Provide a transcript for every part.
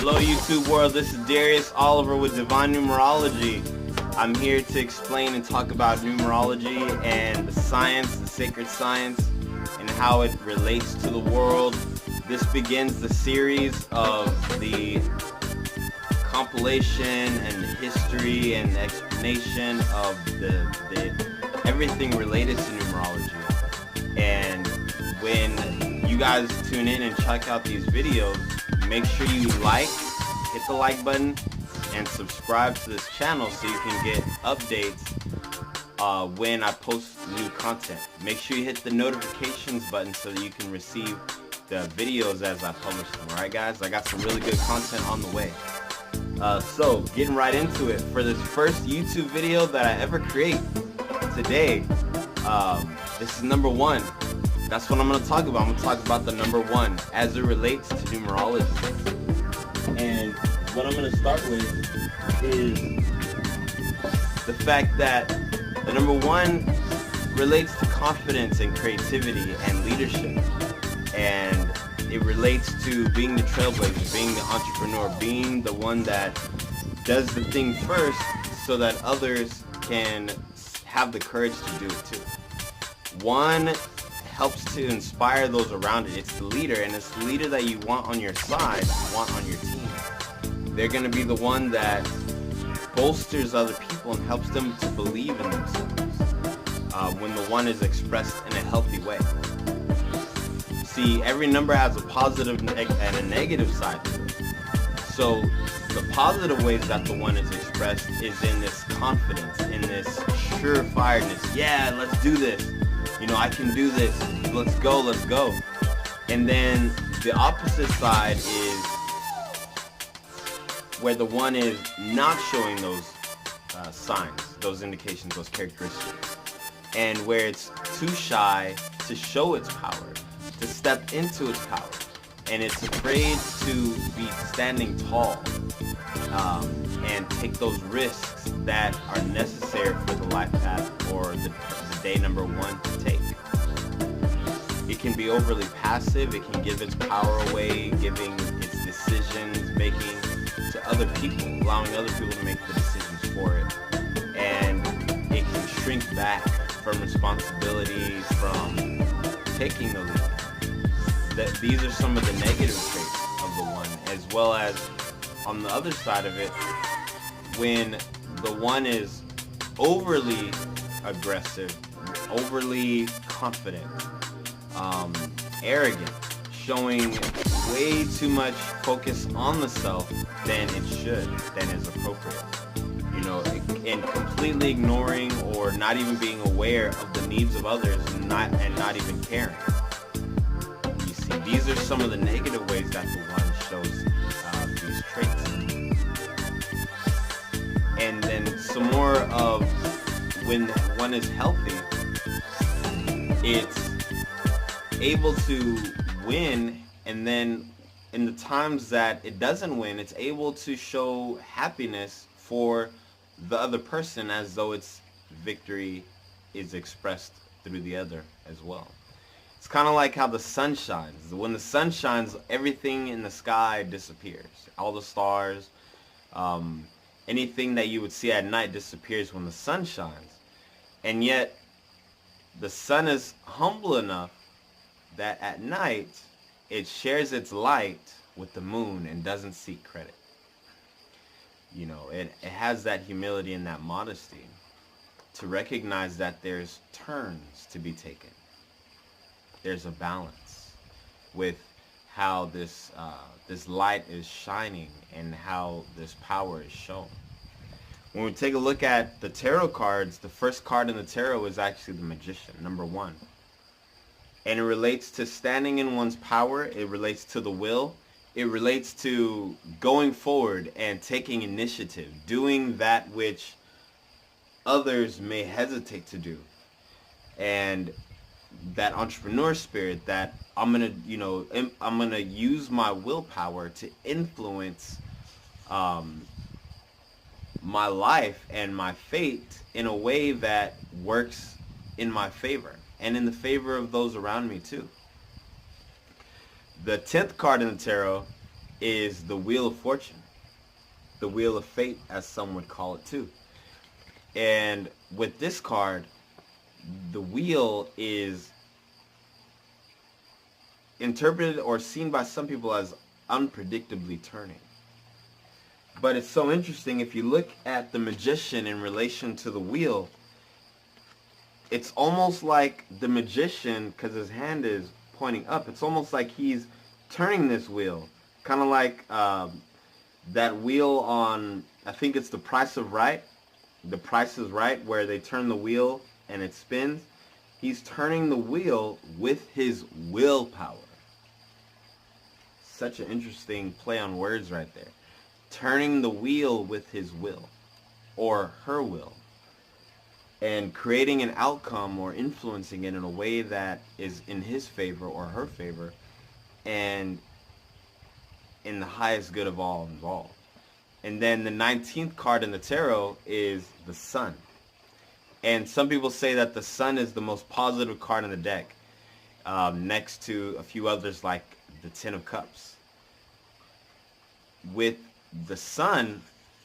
Hello YouTube world, this is Darius Oliver with Divine Numerology. I'm here to explain and talk about numerology and the science, the sacred science, and how it relates to the world. This begins the series of the compilation and the history and the explanation of the everything related to numerology. And when you guys tune in and check out these videos, make sure you hit the like button, and subscribe to this channel so you can get updates when I post new content. Make sure you hit the notifications button so that you can receive the videos as I publish them. Alright guys, I got some really good content on the way. So getting right into it, for this first YouTube video that I ever create today, this is number 1. That's what I'm going to talk about. I'm going to talk about the number 1 as it relates to numerology. And what I'm going to start with is the fact that the number 1 relates to confidence and creativity and leadership. And it relates to being the trailblazer, being the entrepreneur, being the one that does the thing first so that others can have the courage to do it too. 1 helps to inspire those around it. It's the leader, and it's the leader that you want on your side, you want on your team. They're going to be the one that bolsters other people and helps them to believe in themselves when the 1 is expressed in a healthy way. See, every number has a positive and a negative side to it. So the positive ways that the 1 is expressed is in this confidence, in this surefiredness. Yeah, let's do this. You know, I can do this. Let's go, let's go. And then the opposite side is where the 1 is not showing those signs, those indications, those characteristics. And where it's too shy to show its power, to step into its power. And it's afraid to be standing tall and take those risks that are necessary for the life path or the day number 1 to take. It can be overly passive. It can give its power away, giving its decisions making to other people, allowing other people to make the decisions for it. And it can shrink back from responsibilities, from taking the lead. These are some of the negative traits of the 1, as well as on the other side of it, when the 1 is overly aggressive, overly confident, arrogant, showing way too much focus on the self than it should, than is appropriate. You know, and completely ignoring or not even being aware of the needs of others and not even caring. You see, these are some of the negative ways that the 1 shows these traits. And then some more of when 1 is healthy, it's able to win, and then in the times that it doesn't win, it's able to show happiness for the other person as though its victory is expressed through the other as well. It's kind of like how the sun shines. When the sun shines, everything in the sky disappears. All the stars, anything that you would see at night disappears when the sun shines. And yet, the sun is humble enough that at night, it shares its light with the moon and doesn't seek credit. You know, it has that humility and that modesty to recognize that there's turns to be taken. There's a balance with how this light is shining and how this power is shown. When we take a look at the tarot cards, the first card in the tarot is actually the Magician, number 1. And it relates to standing in one's power. It relates to the will. It relates to going forward and taking initiative, doing that which others may hesitate to do. And that entrepreneur spirit that I'm gonna use my willpower to influence my life and my fate in a way that works in my favor and in the favor of those around me too. The 10th card in the tarot is the Wheel of Fortune, the Wheel of Fate, as some would call it too. And with this card, the wheel is interpreted or seen by some people as unpredictably turning. But it's so interesting, if you look at the magician in relation to the wheel, it's almost like the magician, because his hand is pointing up, it's almost like he's turning this wheel. Kind of like that wheel on, I think it's The Price of Right. The Price is Right, where they turn the wheel and it spins. He's turning the wheel with his willpower. Such an interesting play on words right there. Turning the wheel with his will, or her will, and creating an outcome or influencing it in a way that is in his favor or her favor, and in the highest good of all involved. And then the 19th card in the tarot is the Sun. And some people say that the Sun is the most positive card in the deck, next to a few others like the Ten of Cups. With the Sun,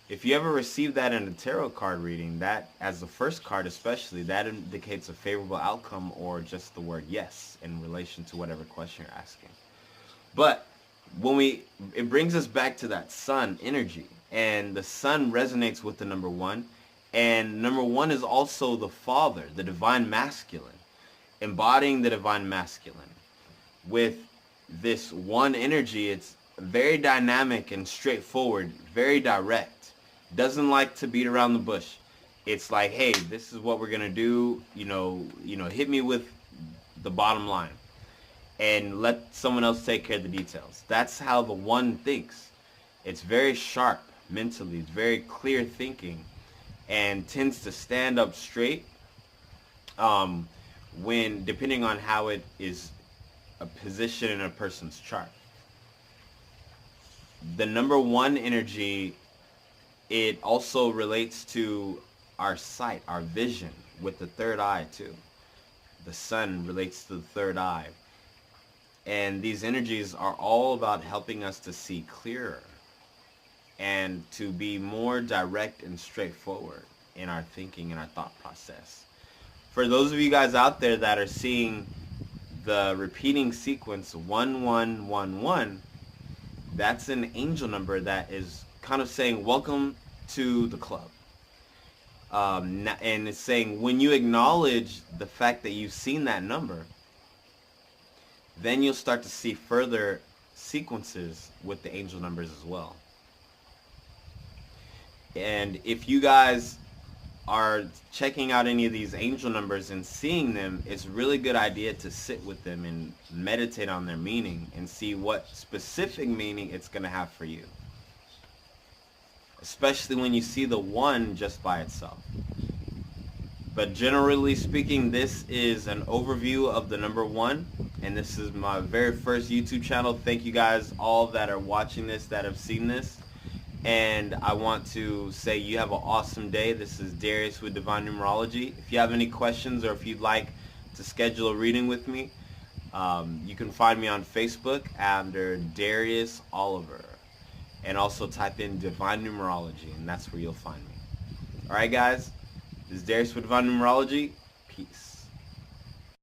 if you ever receive that in a tarot card reading, that, as the first card especially, that indicates a favorable outcome or just the word yes in relation to whatever question you're asking. But it brings us back to that Sun energy. And the Sun resonates with the number 1. And number 1 is also the Father, the divine masculine, embodying the divine masculine. With this 1 energy, it's very dynamic and straightforward, very direct. Doesn't like to beat around the bush. It's like, hey, this is what we're gonna do. Hit me with the bottom line, and let someone else take care of the details. That's how the 1 thinks. It's very sharp mentally. It's very clear thinking, and tends to stand up straight when, depending on how it is a position in a person's chart. The number 1 energy, it also relates to our sight, our vision, with the third eye too. The Sun relates to the third eye. And these energies are all about helping us to see clearer and to be more direct and straightforward in our thinking and our thought process. For those of you guys out there that are seeing the repeating sequence 1111, that's an angel number that is kind of saying, welcome to the club. And it's saying, when you acknowledge the fact that you've seen that number, then you'll start to see further sequences with the angel numbers as well. And if you guys are checking out any of these angel numbers and seeing them, it's a really good idea to sit with them and meditate on their meaning and see what specific meaning it's going to have for you. Especially when you see the 1 just by itself. But generally speaking, this is an overview of the number 1. And this is my very first YouTube channel. Thank you guys all that are watching this, that have seen this. And I want to say you have an awesome day. This is Darius with Divine Numerology. If you have any questions or if you'd like to schedule a reading with me, you can find me on Facebook under Darius Oliver. And also type in Divine Numerology, and that's where you'll find me. Alright guys, this is Darius with Divine Numerology. Peace.